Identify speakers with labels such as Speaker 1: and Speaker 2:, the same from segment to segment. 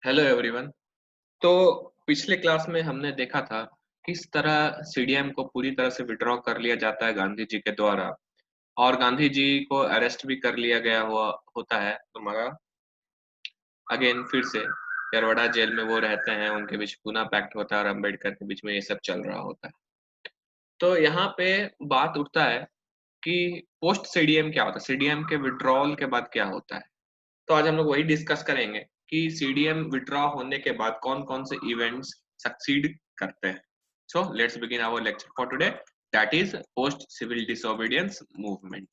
Speaker 1: Hello everyone. तो पिछले class में हमने देखा था किस तरह सीडीएम को पूरी तरह से विड्रॉ कर लिया जाता है गांधी जी के द्वारा और गांधी जी को अरेस्ट भी कर लिया गया हुआ होता है। तुम्हारा अगेन फिर से यरवड़ा जेल में वो रहते हैं, उनके बीच पूना पैक्ट होता है और अम्बेडकर के बीच में ये सब चल रहा होता है। तो यहाँ पे बात उठता है कि पोस्ट सीडीएम क्या होता है, सीडीएम के विड्रॉल के बाद क्या होता है। तो आज हम लोग वही डिस्कस करेंगे कि सीडीएम विड्रॉ होने के बाद कौन-कौन से इवेंट्स सक्सीड करते हैं। So let's begin our lecture for today, that is post civil disobedience movement.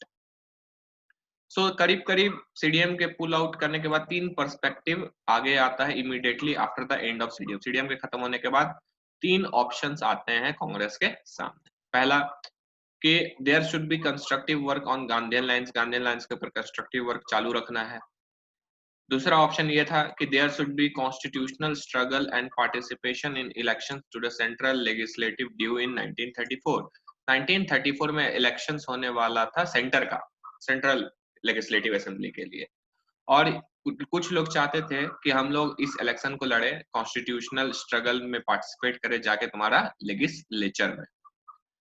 Speaker 1: So करीब-करीब सीडीएम के पुल आउट करने के बाद तीन पर्सपेक्टिव आगे आता है immediately after the end of CDM. CDM के खत्म होने के बाद तीन ऑप्शंस आते हैं कांग्रेस के सामने। पहला कि there should be constructive work on Gandhian lines के ऊपर कंस्ट्रक्टिव वर्क चालू रखना है। दूसरा ऑप्शन ये था कि there should be constitutional struggle and participation in elections to the central legislative due in 1934। 1934 में इलेक्शंस होने वाला था सेंटर का, सेंट्रल लेजिस्लेटिव असेंबली के लिए। और कुछ लोग चाहते थे कि हम लोग इस इलेक्शन को लड़े, कॉन्स्टिट्यूशनल स्ट्रगल में पार्टिसिपेट करें जाके तुम्हारा लेजिस्लेचर में।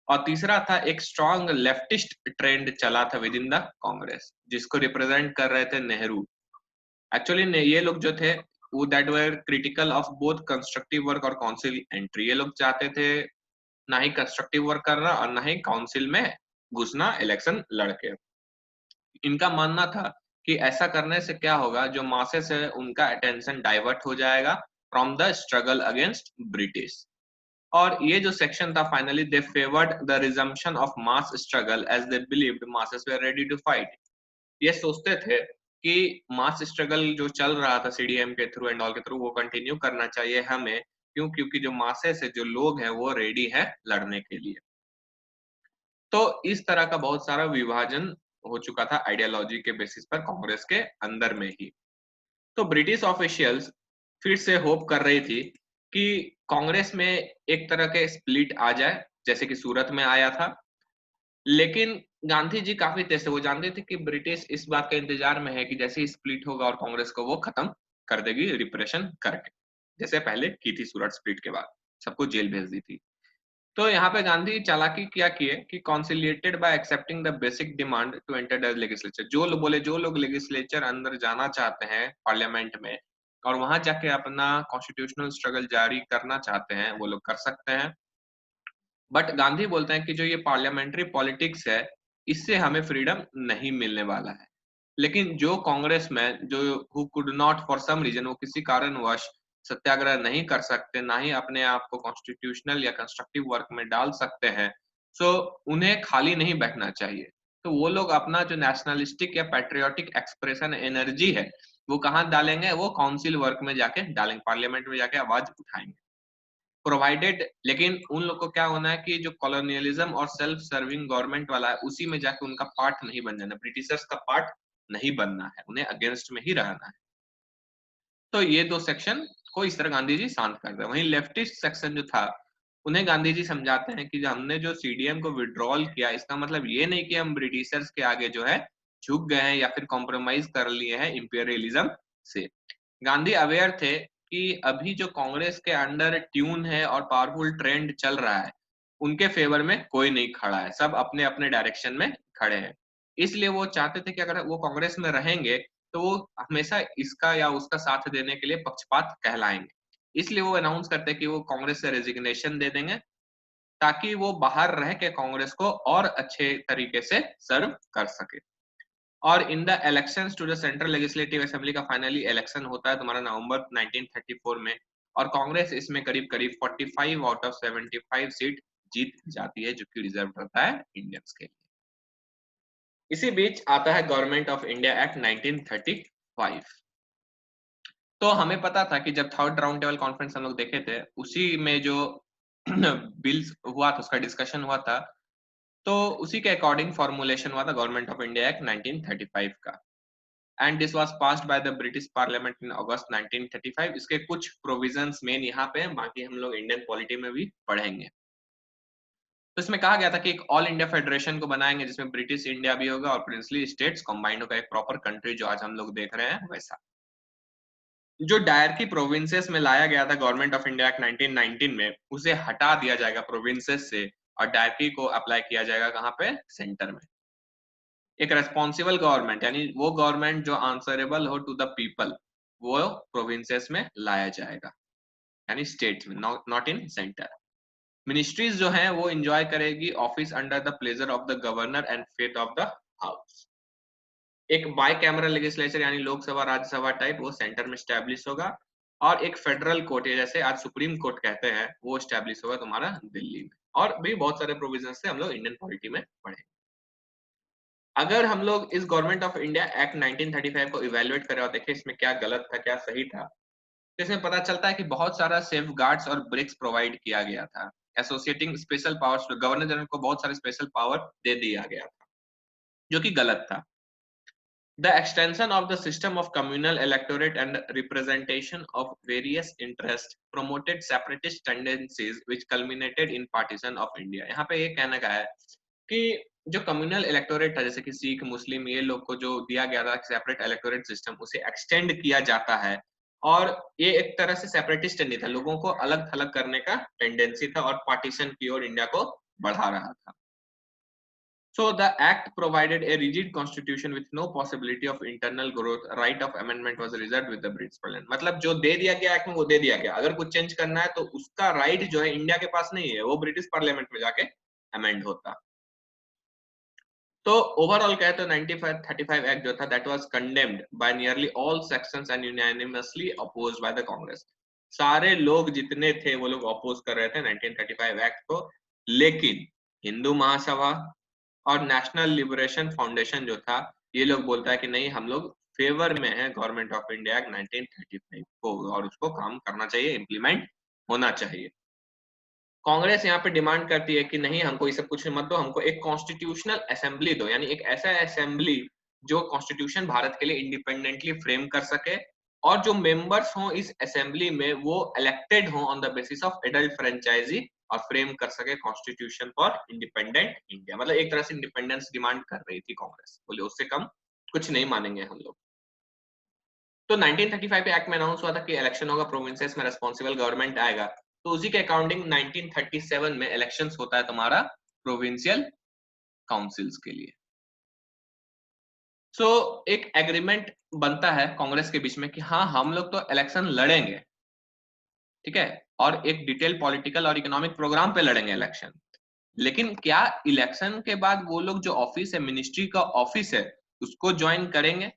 Speaker 1: और तीसरा था एक स्ट्रॉन्ग लेफ्टिस्ट ट्रेंड चला था विद इन द कांग्रेस, जिसको रिप्रेजेंट कर रहे थे नेहरू। एक्चुअली ये लोग जो थे वो that were critical of both constructive work और काउंसिल एंट्री। ये लोग चाहते थे ना ही कंस्ट्रक्टिव वर्क करना और ना ही काउंसिल में घुसना इलेक्शन लड़के। इनका मानना था कि ऐसा करने से क्या होगा, जो मासेस है उनका अटेंशन डाइवर्ट हो जाएगा from the struggle against British. और ये जो सेक्शन था finally they favoured the resumption of mass struggle as they believed masses were ready to fight. ये सोचते थे कि मास स्ट्रगल जो चल रहा था सीडीएम के थ्रू एंड ऑल के थ्रू वो कंटिन्यू करना चाहिए हमें, क्योंकि जो मासेस है, जो लोग हैं वो रेडी है लड़ने के लिए। तो इस तरह का बहुत सारा विभाजन हो चुका था आइडियोलॉजी के बेसिस पर कांग्रेस के अंदर में ही। तो ब्रिटिश ऑफिशियल्स फिर से होप कर रही थी कि कांग्रेस में एक तरह के स्प्लिट आ जाए जैसे कि सूरत में आया था। लेकिन गांधी जी काफी तेज थे, वो जानते थे कि ब्रिटिश इस बात का इंतजार में है कि जैसे ही स्प्लिट होगा और कांग्रेस को वो खत्म कर देगी रिप्रेशन करके, जैसे पहले की थी सूरत स्प्लिट के बाद, सबको जेल भेज दी थी। तो यहाँ पे गांधी चालाकी क्या किए कि conciliated by accepting the basic demand to enter the legislature. जो लोग लेजिस्लेचर अंदर जाना चाहते हैं पार्लियामेंट में और वहां जाके अपना कॉन्स्टिट्यूशनल स्ट्रगल जारी करना चाहते हैं, वो लोग कर सकते हैं। बट गांधी बोलते हैं कि जो ये पार्लियामेंट्री पॉलिटिक्स है, इससे हमें फ्रीडम नहीं मिलने वाला है। लेकिन जो कांग्रेस में जो who could not for some reason, वो किसी कारणवश सत्याग्रह नहीं कर सकते, ना ही अपने आप को कॉन्स्टिट्यूशनल या कंस्ट्रक्टिव वर्क में डाल सकते हैं, सो उन्हें खाली नहीं बैठना चाहिए। तो वो लोग अपना जो नेशनलिस्टिक या पैट्रियोटिक एक्सप्रेशन एनर्जी है वो कहाँ डालेंगे, वो काउंसिल वर्क में जाके डालेंगे, पार्लियामेंट में जाके आवाज उठाएंगे प्रोवाइडेड। लेकिन उन लोग को क्या होना है कि जो कॉलोनियलिज्म और सेल्फ सर्विंग गवर्नमेंट वाला है उसी में जाके उनका पार्ट नहीं बन जाना, ब्रिटिशर्स का पार्ट नहीं बनना है, उन्हें अगेंस्ट में ही रहना है। तो ये दो सेक्शन को इस तरह गांधी जी शांत करते हैं। वहीं लेफ्टिस्ट सेक्शन जो था, उन्हें गांधी जी समझाते हैं कि हमने जो सीडीएम को विड्रॉल किया, इसका मतलब ये नहीं कि हम ब्रिटिशर्स के आगे जो है झुक गए हैं या फिर कॉम्प्रोमाइज कर लिए हैं इंपीरियलिज्म से। गांधी अवेयर थे कि अभी जो कांग्रेस के अंडर ट्यून है और पावरफुल ट्रेंड चल रहा है, उनके फेवर में कोई नहीं खड़ा है, सब अपने अपने डायरेक्शन में खड़े हैं। इसलिए वो चाहते थे कि अगर वो कांग्रेस में रहेंगे तो वो हमेशा इसका या उसका साथ देने के लिए पक्षपात कहलाएंगे। इसलिए वो अनाउंस करते हैं कि वो कांग्रेस से रेजिग्नेशन दे देंगे, ताकि वो बाहर रह के कांग्रेस को और अच्छे तरीके से सर्व कर सके। और in the elections to the central legislative assembly का फाइनली इलेक्शन होता है तुम्हारा नवंबर 1934 में, और कांग्रेस इसमें करीब-करीब 45 आउट ऑफ 75 सीट जीत जाती है, जो कि रिजर्व रहता है इंडियंस के लिए। इसी बीच आता है गवर्नमेंट ऑफ इंडिया एक्ट 1935। तो हमें पता था कि जब थर्ड राउंड टेबल कॉन्फ्रेंस हम लोग देखे थे, उसी में जो बिल्स हुआ था, उसका डिस्कशन हुआ था, तो उसी के अकॉर्डिंग फॉर्मुलेशन हुआ था गवर्नमेंट ऑफ इंडिया एक्ट 1935 का। And this was passed by the British parliament in August 1935। इसके कुछ प्रोविजंस मेन यहाँ पे हैं, बाकी हम लोग इंडियन पॉलिटी में भी पढ़ेंगे। तो इसमें कहा गया था कि एक ऑल इंडिया फेडरेशन को बनाएंगे जिसमें ब्रिटिश इंडिया भी होगा और प्रिंसली स्टेट्स कंबाइंड होगा, एक प्रॉपर कंट्री जो आज हम लोग देख रहे हैं वैसा। जो डायरकी प्रोविंसेस में लाया गया था गवर्नमेंट ऑफ इंडिया एक्ट 1919 में, उसे हटा दिया जाएगा प्रोविंसेस से और डायरकी को अप्लाई किया जाएगा कहाँ पे, सेंटर में। एक रेस्पॉन्सिबल गवर्नमेंट यानी वो गवर्नमेंट जो आंसरेबल हो टू द पीपल, वो प्रोविंसेस में लाया जाएगा, यानी स्टेट्स में, नॉट इन सेंटर। मिनिस्ट्रीज जो हैं वो एंजॉय करेगी office under the pleasure of the governor and faith of the house. एक बाय कैमरा लेजिस्लेचर यानी लोकसभा राज्यसभा टाइप वो सेंटर में स्टैब्लिश होगा, और एक फेडरल कोर्ट जैसे आज सुप्रीम कोर्ट कहते हैं वो स्टैब्लिश होगा तुम्हारा दिल्ली में। और भी बहुत सारे प्रोविजन से हम लोग इंडियन पॉलिटी में पढ़े। अगर हम लोग इस गवर्नमेंट ऑफ इंडिया एक्ट 1935 को इवेल्युएट करें और देखें इसमें क्या गलत था क्या सही था, तो इसमें पता चलता है कि बहुत सारा सेफ गार्ड्स और ब्रेक्स प्रोवाइड किया गया था, associating special powers, governor general को बहुत सारे स्पेशल पावर दे दिया गया था, जो कि गलत था। The extension of the system of communal electorate and representation of various interests promoted separatist tendencies which culminated in partition of India। यहाँ पे ये कहना का है कि जो कम्युनल इलेक्टोरेट था, जैसे कि सिख मुस्लिम ये लोग को जो दिया गया था सेपरेट इलेक्टोरेट सिस्टम, उसे एक्सटेंड किया जाता है, और ये एक तरह से सेपरेटिस्ट टेंडेंसी था, लोगों को अलग थलग करने का टेंडेंसी था और पार्टीशन की ओर इंडिया को बढ़ा रहा था। So the act provided a rigid constitution with no possibility of internal growth. Right of amendment was reserved with the British Parliament। मतलब जो दे दिया गया एक्ट में वो दे दिया गया, अगर कुछ चेंज करना है तो उसका राइट जो है इंडिया के पास नहीं है, वो ब्रिटिश पार्लियामेंट में जाके अमेंड होता। तो ओवरऑल कहे तो 9535 एक्ट जो था that was condemned bye nearly all sections and unanimously opposed bye the Congress. सारे लोग जितने थे वो लोग अपोज कर रहे थे 1935 एक्ट को, लेकिन हिंदू महासभा और नेशनल लिबरेशन फाउंडेशन जो था, ये लोग बोलता है कि नहीं, हम लोग फेवर में है गवर्नमेंट ऑफ इंडिया एक्ट 1935 को और उसको काम करना चाहिए, इंप्लीमेंट होना चाहिए। कांग्रेस यहाँ पे डिमांड करती है कि नहीं, हमको ये सब कुछ मत दो, हमको एक कॉन्स्टिट्यूशनल असेंबली दो, यानी एक ऐसा असेंबली जो कॉन्स्टिट्यूशन भारत के लिए इंडिपेंडेंटली फ्रेम कर सके, और जो मेंबर्स हों इस असेंबली में वो इलेक्टेड हों on the basis of adult franchise, और फ्रेम कर सके कॉन्स्टिट्यूशन फॉर इंडिपेंडेंट इंडिया। मतलब एक तरह से इंडिपेंडेंस डिमांड कर रही थी कांग्रेस, बोले उससे कम कुछ नहीं मानेंगे हम लोग। तो 1935 एक्ट में अनाउंस हुआ था कि इलेक्शन होगा, प्रोविंसेस में रेस्पॉन्सिबल गवर्नमेंट आएगा, तो उसी के अकॉर्डिंग 1937 में इलेक्शंस होता है तुम्हारा प्रोविंशियल काउंसिल्स के लिए। सो एक एग्रीमेंट बनता है कांग्रेस के बीच में कि हाँ हम लोग तो इलेक्शन लड़ेंगे, ठीक है, और एक डिटेल पॉलिटिकल और इकोनॉमिक प्रोग्राम पे लड़ेंगे इलेक्शन, लेकिन क्या इलेक्शन के बाद वो लोग जो ऑफिस है, मिनिस्ट्री का ऑफिस है, उसको ज्वाइन करेंगे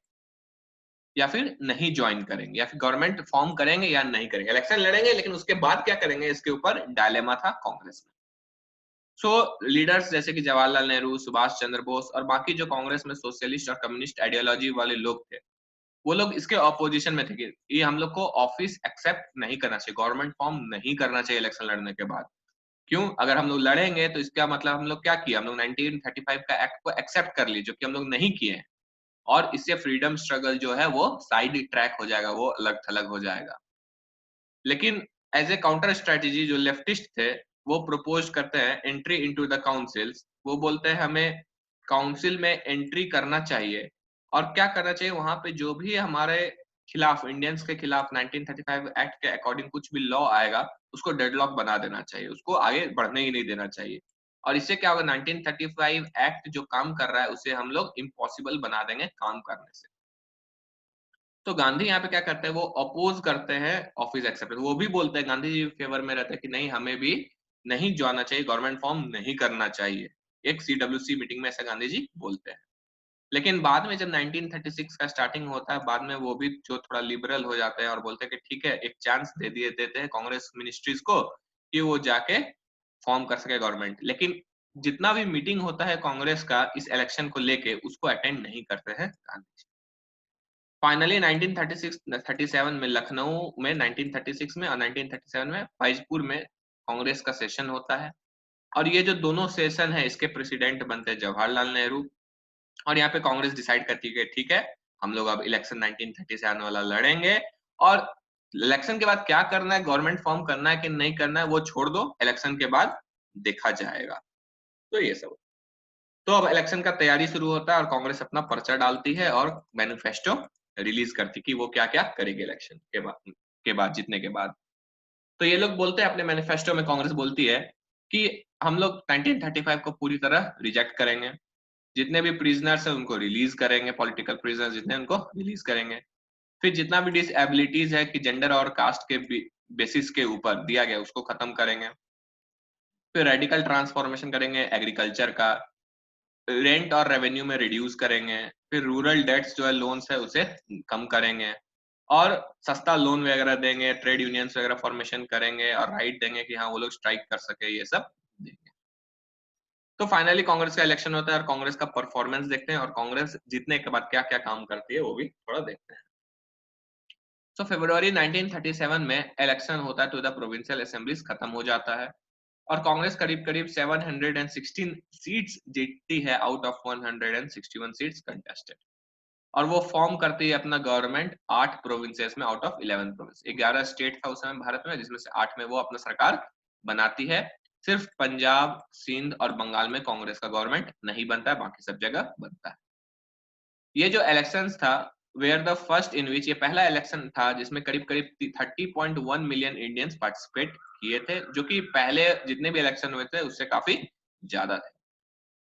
Speaker 1: या फिर नहीं ज्वाइन करेंगे, या फिर गवर्नमेंट फॉर्म करेंगे या नहीं करेंगे। इलेक्शन लड़ेंगे लेकिन उसके बाद क्या करेंगे, इसके ऊपर डायलेमा था कांग्रेस में। सो लीडर्स जैसे कि जवाहरलाल नेहरू, सुभाष चंद्र बोस और बाकी जो कांग्रेस में सोशलिस्ट और कम्युनिस्ट आइडियोलॉजी वाले लोग थे, वो लोग इसके ऑपोजिशन में थे कि ये हम लोग को ऑफिस एक्सेप्ट नहीं करना चाहिए, गवर्नमेंट फॉर्म नहीं करना चाहिए इलेक्शन लड़ने के बाद। क्यों? अगर हम लोग लड़ेंगे तो इसका मतलब हम लोग क्या किया, हम लोग 1935 का एक्ट को एक्सेप्ट कर लिए, जो कि हम लोग नहीं किए हैं, और इससे फ्रीडम स्ट्रगल जो है वो साइड ट्रैक हो जाएगा, वो अलग थलग हो जाएगा। लेकिन एज ए काउंटर स्ट्रेटेजी जो लेफ्टिस्ट थे वो प्रपोज करते हैं एंट्री इनटू द काउंसिल्स। वो बोलते हैं हमें काउंसिल में एंट्री करना चाहिए, और क्या करना चाहिए, वहां पे जो भी हमारे खिलाफ, इंडियंस के खिलाफ 1935 एक्ट के अकॉर्डिंग कुछ भी लॉ आएगा उसको डेडलॉक बना देना चाहिए, उसको आगे बढ़ने ही नहीं देना चाहिए। और इससे क्या होगा, 1935 एक्ट जो काम कर रहा है उसे हम लोग इम्पॉसिबल बना देंगे काम करने से। तो गांधी यहाँ पे क्या करते हैं, वो अपोज करते हैं ऑफिस एक्सेप्टेंस। वो भी बोलते हैं, गांधी जी फेवर में रहते हैं कि नहीं, हमें भी नहीं जाना चाहिए, गवर्नमेंट फॉर्म नहीं करना चाहिए। एक सीडब्ल्यूसी मीटिंग में ऐसा गांधी जी बोलते हैं। लेकिन बाद में जब 1936 का स्टार्टिंग होता है, बाद में वो भी जो थोड़ा लिबरल हो जाते हैं और बोलते हैं कि ठीक है, एक चांस देते हैं कांग्रेस मिनिस्ट्रीज को कि वो जाके फॉर्म कर सके गवर्नमेंट। लेकिन जितना भी मीटिंग होता है कांग्रेस का इस इलेक्शन को लेके, उसको अटेंड नहीं करते हैं गांधी जी। फाइनली 1937 में लखनऊ में, 1936 में और 1937 में फैजपुर में कांग्रेस का सेशन होता है, और ये जो दोनों सेशन है इसके प्रेसिडेंट बनते हैं जवाहरलाल नेहरू। और यहाँ पे कांग्रेस डिसाइड करती है ठीक है, हम लोग अब इलेक्शन 1937 वाला लड़ेंगे, और इलेक्शन के बाद क्या करना है, गवर्नमेंट फॉर्म करना है कि नहीं करना है वो छोड़ दो, इलेक्शन के बाद देखा जाएगा। तो ये सब, तो अब इलेक्शन का तैयारी शुरू होता है और कांग्रेस अपना पर्चा डालती है और मैनिफेस्टो रिलीज करती कि वो क्या क्या करेगी इलेक्शन के बाद जीतने के बाद। तो ये लोग बोलते हैं अपने मैनिफेस्टो में, कांग्रेस बोलती है कि हम लोग 1935 को पूरी तरह रिजेक्ट करेंगे, जितने भी प्रिजनर्स हैं उनको रिलीज करेंगे, पॉलिटिकल प्रिजनर्स जितने उनको रिलीज करेंगे, फिर जितना भी डिसएबिलिटीज है कि जेंडर और कास्ट के बेसिस के ऊपर दिया गया उसको खत्म करेंगे, फिर रेडिकल ट्रांसफॉर्मेशन करेंगे एग्रीकल्चर का, रेंट और रेवेन्यू में रिड्यूस करेंगे, फिर रूरल डेट्स जो है लोन्स है उसे कम करेंगे, और सस्ता लोन वगैरह देंगे, ट्रेड यूनियंस वगैरह फॉर्मेशन करेंगे और राइट देंगे कि हाँ वो लोग स्ट्राइक कर सके, ये सब देंगे। तो फाइनली कांग्रेस का इलेक्शन होता है और कांग्रेस का परफॉर्मेंस देखते हैं और कांग्रेस जीतने के बाद क्या क्या काम करती है वो भी थोड़ा देखते हैं। तो फरवरी 1937 में इलेक्शन होता है टू द प्रोविंशियल असेंबलीज खत्म हो जाता है और कांग्रेस करीब करीब 716 सीट्स जीतती है आउट ऑफ 161 सीट्स कंटेस्टेड, और वो फॉर्म करती है अपना गवर्नमेंट 8 प्रोविंसेस में आउट ऑफ 11 प्रोविंस। 11 स्टेट था उस समय भारत में, जिसमें से 8 में वो अपना सरकार बनाती है। सिर्फ पंजाब, सिंध और बंगाल में कांग्रेस का गवर्नमेंट नहीं बनता है, बाकी सब जगह बनता है। ये जो इलेक्शंस था, वेयर द फर्स्ट इन विच, ये पहला इलेक्शन था जिसमें करीब करीब 30.1 मिलियन इंडियंस पार्टिसिपेट किए थे, जो कि पहले जितने भी इलेक्शन हुए थे उससे काफी ज्यादा थे।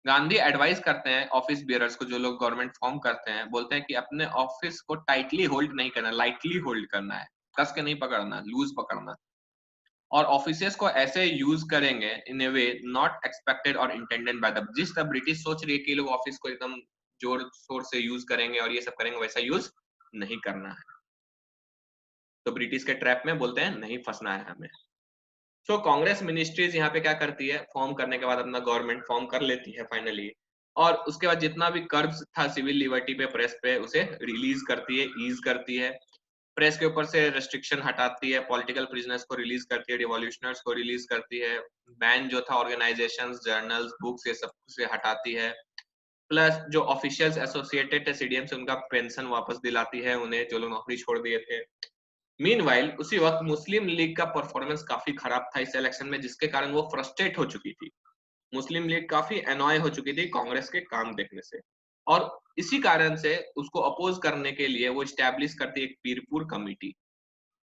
Speaker 1: गांधी एडवाइस करते हैं ऑफिस बियरर्स को, जो लोग गवर्नमेंट फॉर्म करते हैं, बोलते हैं कि अपने ऑफिस को टाइटली होल्ड नहीं करना, लाइटली होल्ड करना है, कस के नहीं पकड़ना, लूज पकड़ना, और ऑफिसेस को ऐसे यूज करेंगे इन ए वे नॉट एक्सपेक्टेड और इंटेंडेड बाय द, जिस तरह ब्रिटिश सोच रही है कि लोग ऑफिस को एकदम जोर शोर से यूज करेंगे और ये सब करेंगे, वैसा यूज नहीं करना है। तो ब्रिटिश के ट्रैप में बोलते हैं नहीं फंसना है हमें। तो कांग्रेस मिनिस्ट्रीज यहाँ पे क्या करती है, फॉर्म करने के बाद अपना गवर्नमेंट फॉर्म कर लेती है फाइनली, और उसके बाद जितना भी कर्ब्स था सिविल लिबर्टी पे, प्रेस पे, उसे रिलीज करती है, ईज करती है, प्रेस के ऊपर से रेस्ट्रिक्शन हटाती है, पॉलिटिकल प्रिजनर्स को रिलीज करती है, रिवॉल्यूशनर्स को रिलीज करती है, बैन जो था ऑर्गेनाइजेशंस, जर्नल्स, बुक्स, ये सब से हटाती है, प्लस जो ऑफिशियल्स एसोसिएटेड थे सीडीएम से उनका पेंशन वापस दिलाती है उन्हें, जो लोग नौकरी छोड़ दिए थे। मीनवाइल उसी वक्त मुस्लिम लीग का परफॉर्मेंस काफी खराब था इस इलेक्शन में, जिसके कारण वो फ्रस्ट्रेट हो चुकी थी। मुस्लिम लीग काफी एनॉय हो चुकी थी कांग्रेस के काम देखने से, और इसी कारण से उसको अपोज करने के लिए वो स्टैब्लिश करती एक पीरपुर कमेटी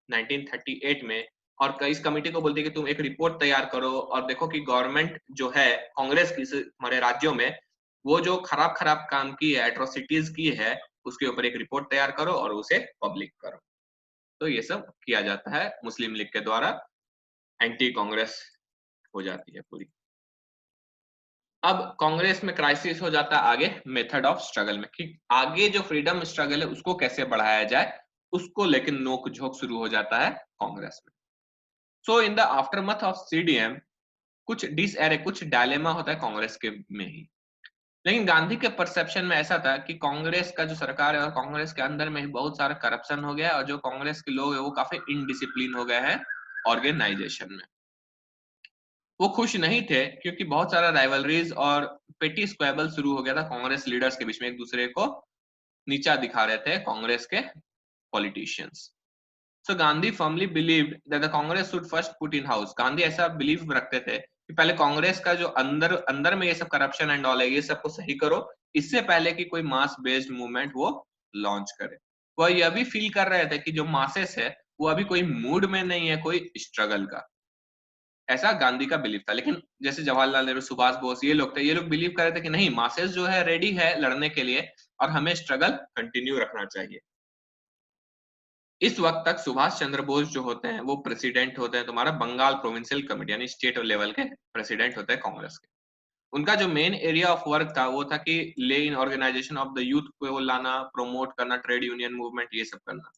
Speaker 1: 1938 में, और इस कमेटी को बोलती है कि तुम एक रिपोर्ट तैयार करो और देखो कि गवर्नमेंट जो है कांग्रेस की हमारे राज्यों में वो जो खराब खराब काम की है, एट्रोसिटीज की है, उसके ऊपर एक रिपोर्ट तैयार करो और उसे पब्लिक करो। तो ये सब किया जाता है मुस्लिम लीग के द्वारा, एंटी कांग्रेस हो जाती है पूरी। अब कांग्रेस में क्राइसिस हो जाता है आगे मेथड ऑफ स्ट्रगल में, कि आगे जो फ्रीडम स्ट्रगल है उसको कैसे बढ़ाया जाए, उसको लेकिन नोक झोंक शुरू हो जाता है कांग्रेस में। सो इन द आफ्टरमथ ऑफ सीडीएम कुछ डायलेमा होता है कांग्रेस के में ही, लेकिन गांधी के परसेप्शन में ऐसा था कि कांग्रेस का जो सरकार है और कांग्रेस के अंदर में ही बहुत सारा करप्शन हो गया है, और जो कांग्रेस के लोग हैं वो काफी इनडिसिप्लिन हो गए हैं ऑर्गेनाइजेशन में। वो खुश नहीं थे क्योंकि बहुत सारा राइवलरीज और पेटी स्क्वेबल शुरू हो गया था कांग्रेस लीडर्स के बीच में, एक दूसरे को नीचा दिखा रहे थे कांग्रेस के politicians. So Gandhi firmly believed that the Congress should first put in house, Gandhi ऐसा बिलीव रखते थे कि पहले कांग्रेस का जो अंदर अंदर में ये सब करप्शन एंड ऑल है ये सबको सही करो, इससे पहले कि कोई मास बेस्ड मूवमेंट वो लॉन्च करे। वह यह भी फील कर रहे थे कि जो मासेस है वो अभी कोई मूड में नहीं है कोई स्ट्रगल का, ऐसा गांधी का बिलीव था। लेकिन जैसे जवाहरलाल नेहरू, सुभाष बोस, ये लोग थे, ये लोग बिलीव कर रहे थे कि नहीं, मासेस जो है रेडी है लड़ने के लिए और हमें स्ट्रगल कंटिन्यू रखना चाहिए। इस वक्त तक सुभाष चंद्र बोस जो होते हैं वो प्रेसिडेंट होते हैं तुम्हारा बंगाल प्रोविंशियल कमेटी, यानी स्टेट लेवल के प्रेसिडेंट होते हैं कांग्रेस के। उनका जो मेन एरिया ऑफ वर्क था वो था कि ले इन ऑर्गेनाइजेशन ऑफ द यूथ को लाना, प्रमोट करना, ट्रेड यूनियन मूवमेंट, ये सब करना।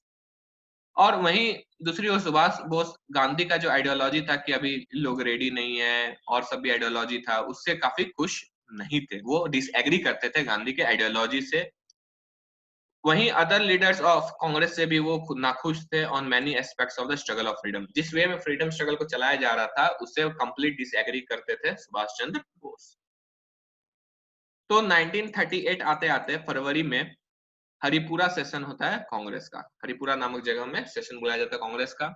Speaker 1: और वहीं दूसरी ओर सुभाष बोस, गांधी का जो आइडियोलॉजी था कि अभी लोग रेडी नहीं है और सब भी आइडियोलॉजी था, उससे काफी खुश नहीं थे, वो डिसएग्री करते थे गांधी के आइडियोलॉजी से। वहीं अदर लीडर्स ऑफ कांग्रेस से भी वो नाखुश थे on many aspects of the struggle of freedom, जिस वे में फ्रीडम स्ट्रगल को चलाया जा रहा था उससे वो कंप्लीट डिसएग्री करते थे सुभाष चंद्र बोस। तो 1938 आते आते फरवरी में हरिपुरा सेशन होता है कांग्रेस का, हरिपुरा नामक जगह में सेशन बुलाया जाता है कांग्रेस का,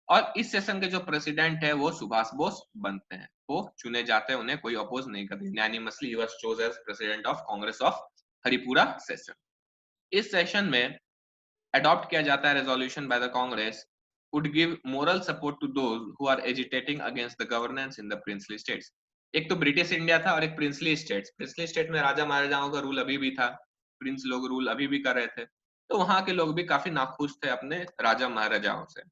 Speaker 1: और इस सेशन के जो प्रेसिडेंट है वो सुभाष बोस बनते हैं, वो चुने जाते हैं, उन्हें कोई अपोज नहीं करते, unanimously he was chose as president of Congress of Haripura session. इस सेशन में अडॉप्ट किया जाता है resolution by the Congress would give moral support to those who are agitating against the governance in the princely states. एक तो British India था और एक प्रिंसली स्टेट्स। प्रिंसली स्टेट में राजा महाराजाओं का रूल अभी भी था, प्रिंस लोग रूल अभी भी कर रहे थे, तो वहां के लोग भी काफी नाखुश थे अपने राजा महाराजाओं से।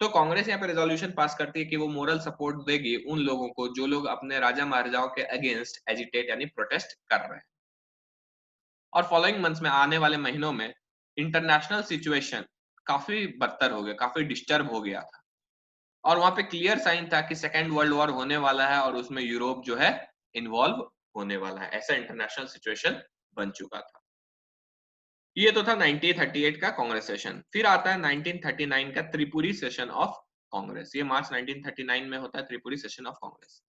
Speaker 1: तो कांग्रेस यहाँ पे रेजोल्यूशन पास करती है कि वो मोरल सपोर्ट देगी उन लोगों को जो लोग अपने राजा महाराजाओं के अगेंस्ट एजिटेट यानी प्रोटेस्ट कर रहे हैं। और फॉलोइंग मंथ्स में, आने वाले महीनों में, इंटरनेशनल सिचुएशन काफी बदतर हो गया, काफी डिस्टर्ब हो गया था और वहां पे क्लियर साइन था कि सेकेंड वर्ल्ड वॉर होने वाला है और उसमें यूरोप जो है इन्वॉल्व होने वाला है। ऐसा इंटरनेशनल सिचुएशन बन चुका था। ये तो था 1938 का कांग्रेस सेशन। फिर आता है 1939 का त्रिपुरी सेशन ऑफ कांग्रेस। ये मार्च 1939 में होता है त्रिपुरी सेशन ऑफ कांग्रेस।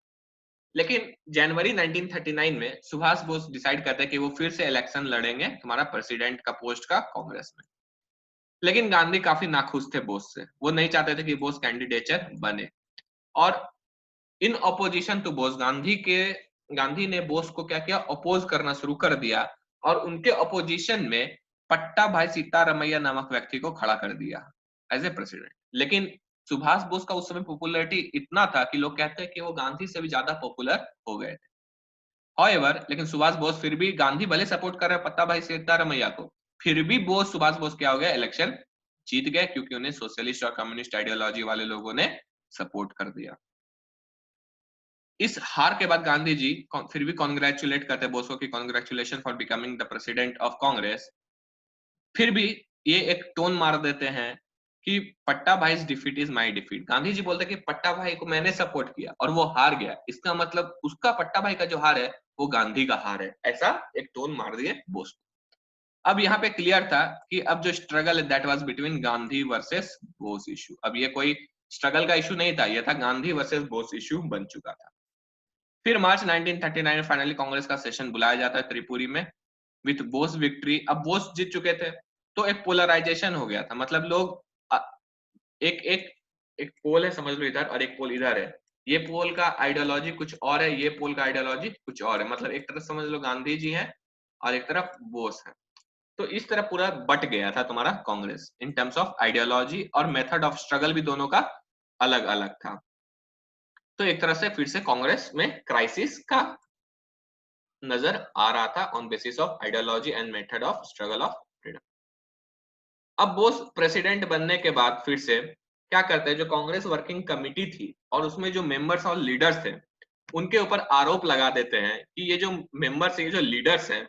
Speaker 1: लेकिन जनवरी 1939 में सुभाष बोस डिसाइड करते हैं कि वो फिर से इलेक्शन लड़ेंगे तुम्हारा प्रेसिडेंट का पोस्ट का कांग्रेस में। लेकिन गांधी काफी नाखुश थे बोस से, वो नहीं चाहते थे कि बोस कैंडिडेचर बने। और in opposition to Bose, Gandhi ने बोस को क्या किया, अपोज करना शुरू कर दिया और उनके अपोजिशन में पट्टा भाई सीतारमैया नामक व्यक्ति को खड़ा कर दिया एज ए प्रेसिडेंट। लेकिन सुभाष बोस का उस समय पॉपुलैरिटी इतना था कि लोग कहते हैं कि वो गांधी से भी ज्यादा पॉपुलर हो गए थे। हाउएवर, लेकिन सुभाष बोस फिर भी, गांधी भले सपोर्ट कर रहे हैं पट्टा भाई सीतारमैया को, फिर भी सुभाष बोस क्या हो गया, इलेक्शन जीत गए, क्योंकि उन्हें सोशलिस्ट और कम्युनिस्ट आइडियोलॉजी वाले लोगों ने सपोर्ट कर दिया। इस हार के बाद गांधी जी फिर भी कॉन्ग्रेचुलेट करते बोस को कि congratulation for becoming the president of Congress. फिर भी ये एक टोन मार देते हैं कि Pattabhi defeat is my defeat. Gandhi ji बोलते हैं कि पट्टा भाई को मैंने सपोर्ट किया और वो हार गया, इसका मतलब उसका, पट्टा भाई का जो हार है वो गांधी का हार है। ऐसा एक टोन मार दिए बोस को। अब यहाँ पे क्लियर था कि अब जो स्ट्रगल है that was between Gandhi versus Bose issue. अब ये कोई स्ट्रगल का इशू नहीं था, ये था गांधी वर्सेस बोस इशू बन चुका था। फिर मार्च 1939 में फाइनली कांग्रेस का सेशन बुलाया जाता है त्रिपुरी में विथ बोस विक्ट्री। अब बोस जीत चुके थे तो एक पोलराइजेशन हो गया था, मतलब लोग एक एक एक पोल है समझ लो इधर और एक पोल इधर है। ये पोल का आइडियोलॉजी कुछ और है, ये पोल का आइडियोलॉजी कुछ और है। मतलब एक तरफ समझ लो गांधी जी हैं और एक तरफ बोस है। तो इस तरह पूरा बट गया था तुम्हारा Congress in terms of ideology, और मेथड ऑफ स्ट्रगल भी दोनों का अलग अलग था। तो एक तरह से फिर से कांग्रेस में क्राइसिस का नजर आ रहा था on basis of ideology and method of struggle of freedom. अब बोस प्रेसिडेंट बनने के बाद फिर से क्या करते हैं, जो कांग्रेस वर्किंग कमिटी थी और उसमें जो मेंबर्स और लीडर्स थे उनके ऊपर आरोप लगा देते हैं कि ये जो मेंबर्स, ये जो लीडर्स हैं,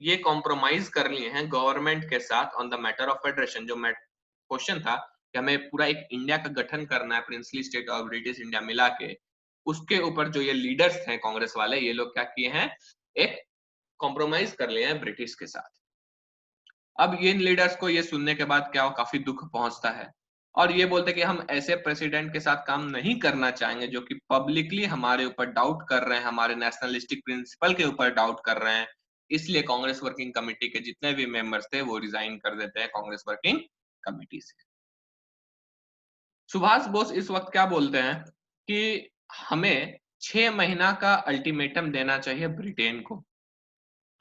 Speaker 1: ये कॉम्प्रोमाइज कर लिए हैं गवर्नमेंट के साथ on the matter of federation. जो क्वेश्चन था कि हमें पूरा एक इंडिया का गठन करना है प्रिंसली स्टेट और ब्रिटिश इंडिया मिला के, उसके ऊपर जो ये लीडर्स हैं कांग्रेस वाले, ये लोग क्या किए हैं, एक कॉम्प्रोमाइज कर लिए हैं ब्रिटिश के साथ। अब इन लीडर्स को ये सुनने के बाद क्या हो, काफी दुख पहुंचता है और ये बोलते कि हम ऐसे प्रेसिडेंट के साथ काम नहीं करना चाहेंगे जो कि पब्लिकली हमारे ऊपर डाउट कर रहे हैं, हमारे नेशनलिस्टिक प्रिंसिपल के ऊपर डाउट कर रहे हैं। इसलिए कांग्रेस वर्किंग कमेटी के जितने भी मेंबर्स थे वो रिजाइन कर देते हैं कांग्रेस वर्किंग कमेटी से। सुभाष बोस इस वक्त क्या बोलते हैं कि हमें 6 महीना का अल्टीमेटम देना चाहिए ब्रिटेन को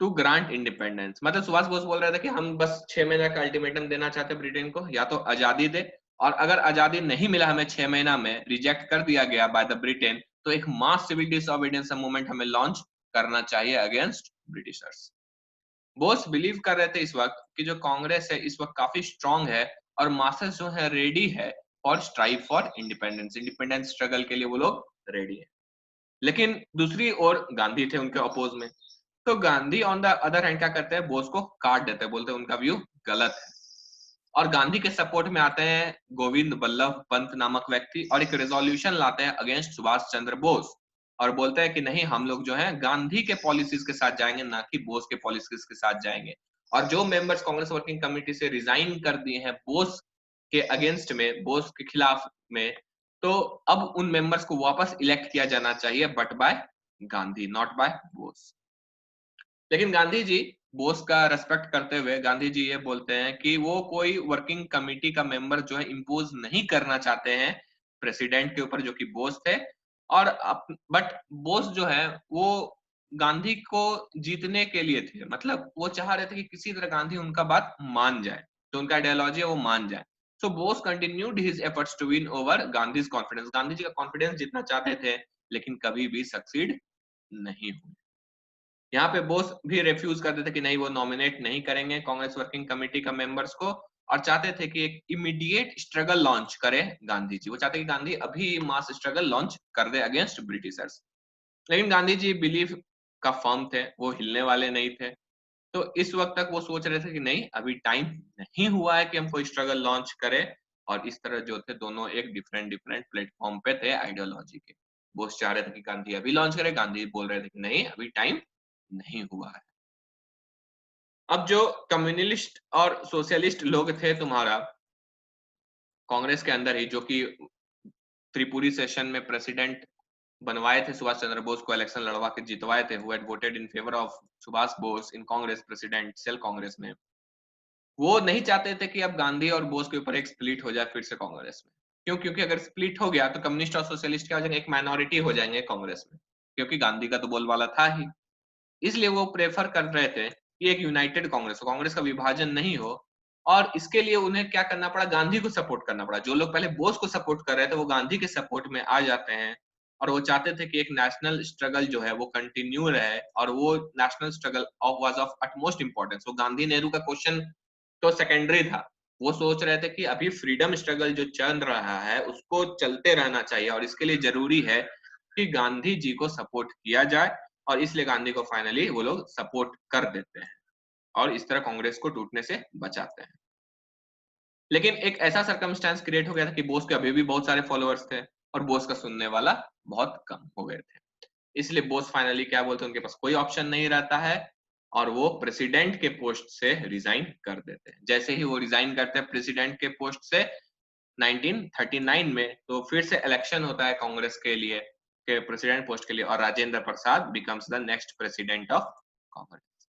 Speaker 1: टू ग्रांट इंडिपेंडेंस। मतलब सुभाष बोस बोल रहे थे कि हम बस 6 महीना का अल्टीमेटम देना चाहते हैं ब्रिटेन को, या तो आजादी दे, और अगर आजादी नहीं मिला हमें 6 महीना में, रिजेक्ट कर दिया गया बाय द ब्रिटेन, तो एक मास सिविल डिसओबीडियंस मूवमेंट हमें लॉन्च करना चाहिए अगेंस्ट ब्रिटिशर्स। बोस बिलीव कर रहे थे इस वक्त कि जो कांग्रेस है इस वक्त काफी स्ट्रांग है और मासेस जो है रेडी है for strive for independence, independence struggle के लिए वो लोग रेडी है। लेकिन दूसरी ओर गांधी थे उनके अपोज में। तो Gandhi on the other hand क्या करते हैं, बोस को काट देते हैं, बोलते हैं उनका व्यू गलत है। और गांधी के सपोर्ट में आते हैं गोविंद बल्लभ पंत नामक व्यक्ति और एक रेजोल्यूशन लाते हैं अगेंस्ट सुभाष चंद्र बोस और बोलते हैं कि नहीं, हम लोग जो है गांधी के पॉलिसीज के साथ जाएंगे, ना कि बोस के पॉलिसीज के साथ जाएंगे। और जो मेंबर्स कांग्रेस वर्किंग कमेटी से रिजाइन कर दिए हैं बोस के अगेंस्ट में, बोस के खिलाफ में, तो अब उन मेंबर्स को वापस इलेक्ट किया जाना चाहिए, but by Gandhi, not by Bose. लेकिन गांधी जी बोस का रेस्पेक्ट करते हुए गांधी जी ये बोलते हैं कि वो कोई वर्किंग कमेटी का मेंबर जो है इंपोज नहीं करना चाहते हैं प्रेसिडेंट के ऊपर, जो कि बोस थे। और बट बोस जो है वो गांधी को जीतने के लिए थे, मतलब वो चाह रहे थे कि किसी तरह गांधी उनका बात मान जाए। तो उनका आइडियोलॉजी है वो मान जाए। So Bose continued his efforts to win over Gandhi's confidence. Gandhi ji का कॉन्फिडेंस जितना चाहते थे, लेकिन कभी भी सक्सीड नहीं हुए। यहाँ पे बोस भी रिफ्यूज करते थे कि नहीं, वो नॉमिनेट नहीं करेंगे कांग्रेस वर्किंग कमेटी का मेंबर्स को, और चाहते थे कि एक इमीडिएट स्ट्रगल लॉन्च करे गांधी जी। वो चाहते कि गांधी अभी मास स्ट्रगल लॉन्च कर दे अगेंस्ट ब्रिटिशर्स। लेकिन गांधी जी बिलीफ का फर्म थे, वो हिलने वाले नहीं थे। तो इस वक्त तक वो सोच रहे थे कि नहीं, अभी टाइम नहीं हुआ है कि हम कोई स्ट्रगल लॉन्च करें। और इस तरह जो थे दोनों एक डिफरेंट डिफरेंट प्लेटफॉर्म पे थे आइडियोलॉजी के। बोस चाह रहे थे कि गांधी अभी लॉन्च करे, गांधी बोल रहे थे कि नहीं, अभी टाइम नहीं हुआ है। अब जो कम्युनलिस्ट और सोशलिस्ट लोग थे तुम्हारा कांग्रेस के अंदर ही, जो कि त्रिपुरी सेशन में प्रेसिडेंट बनवाए थे सुभाष चंद्र बोस को, इलेक्शन लड़वा के जितवाए थे, who had voted in favour of Subhash Bose in Congress president cell Congress में, वो नहीं चाहते थे कि अब गांधी और बोस के ऊपर एक स्प्लिट हो जाए फिर से कांग्रेस में। क्यों? क्योंकि अगर स्प्लिट हो गया तो कम्युनिस्ट और सोशलिस्ट क्या हो जाएंगे, एक माइनॉरिटी हो जाएंगे कांग्रेस में, क्योंकि गांधी का तो बोलबाला था ही। इसलिए वो प्रेफर कर रहे थे कि एक यूनाइटेड कांग्रेस हो, कांग्रेस का विभाजन नहीं हो। और इसके लिए उन्हें क्या करना पड़ा, गांधी को सपोर्ट करना पड़ा। जो लोग पहले बोस को सपोर्ट कर रहे थे वो गांधी के सपोर्ट में आ जाते हैं, और वो चाहते थे कि एक नेशनल स्ट्रगल जो है वो कंटिन्यू रहे, और वो national struggle was of utmost importance. वो गांधी नेहरू का क्वेश्चन तो सेकेंडरी था। वो सोच रहे थे कि अभी फ्रीडम स्ट्रगल जो चल रहा है उसको चलते रहना चाहिए, और इसके लिए जरूरी है कि गांधी जी को सपोर्ट किया जाए। और इसलिए गांधी को फाइनली वो लोग सपोर्ट कर देते हैं, और इस तरह कांग्रेस को टूटने से बचाते हैं। लेकिन एक ऐसा सर्कमस्टेंस क्रिएट हो गया था कि बोस के अभी भी बहुत सारे फॉलोअर्स थे, और बोस का सुनने वाला बहुत कम हो गए थे। इसलिए बोस फाइनली क्या बोलते हैं, उनके पास कोई ऑप्शन नहीं रहता है, और वो प्रेसिडेंट के पोस्ट से रिजाइन कर देते हैं। जैसे ही वो रिजाइन करते हैं प्रेसिडेंट के पोस्ट से 1939 में, तो फिर से इलेक्शन होता है कांग्रेस के लिए, के प्रेसिडेंट पोस्ट के लिए, और Rajendra Prasad becomes the next president of Congress.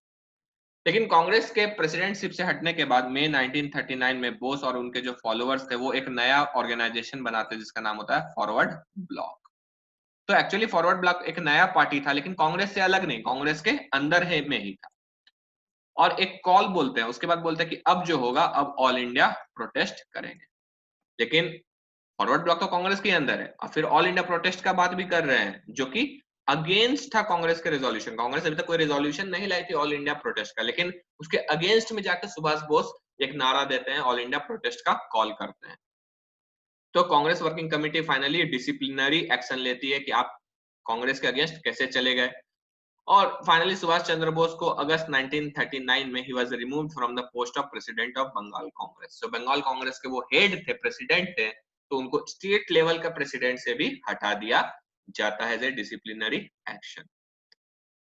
Speaker 1: लेकिन कांग्रेस के प्रेसिडेंटशिप से हटने के बाद मई 1939 में बोस और उनके जो फॉलोअर्स थे वो एक नया ऑर्गेनाइजेशन बनाते हैं जिसका नाम होता है फॉरवर्ड ब्लॉक। तो एक्चुअली फॉरवर्ड ब्लॉक एक नया पार्टी था, लेकिन कांग्रेस से अलग नहीं, कांग्रेस के अंदर है में ही था। और एक कॉल बोलते हैं, उसके बाद बोलते हैं कि अब जो होगा, अब ऑल इंडिया प्रोटेस्ट करेंगे। लेकिन फॉरवर्ड ब्लॉक तो कांग्रेस के अंदर है, और फिर ऑल इंडिया प्रोटेस्ट का बात भी कर रहे हैं, जो कि अगेंस्ट था कांग्रेस के रेजोल्यूशन। कांग्रेस अभी तक कोई रेजोल्यूशन नहीं लाई थी ऑल इंडिया प्रोटेस्ट का, लेकिन उसके अगेंस्ट में जाकर सुभाष बोस एक नारा देते हैं, ऑल इंडिया प्रोटेस्ट का कॉल करते हैं। तो Congress working committee finally disciplinary action लेती है कि आप कांग्रेस के अगेंस्ट कैसे चले गए। और फाइनली सुभाष चंद्र बोस को अगस्त 1939 में ही was removed from the post of president of Bengal Congress. तो बंगाल कांग्रेस के वो हेड थे, प्रेसिडेंट थे, तो उनको स्टेट लेवल का प्रेसिडेंट से भी हटा दिया जाता है as a disciplinary action.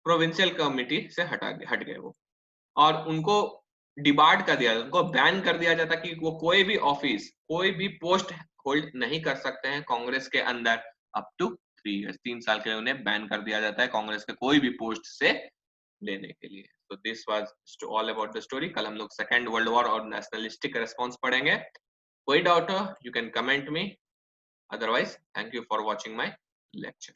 Speaker 1: Provincial committee से हट गए वो, और उनको डिबार्ड कर दिया, उनको बैन कर दिया जाता कि वो कोई भी ऑफिस, कोई भी पोस्ट होल्ड नहीं कर सकते हैं कांग्रेस के अंदर अप टू 3 इयर्स। 3 साल के लिए उन्हें बैन कर दिया जाता है कांग्रेस के कोई भी पोस्ट से लेने के लिए। तो this was all about the story. कल हम लोग सेकेंड वर्ल्ड वॉर और नेशनलिस्टिक रेस्पॉन्स पढ़ेंगे। कोई डाउट हो you can comment me, otherwise thank you for watching my lecture.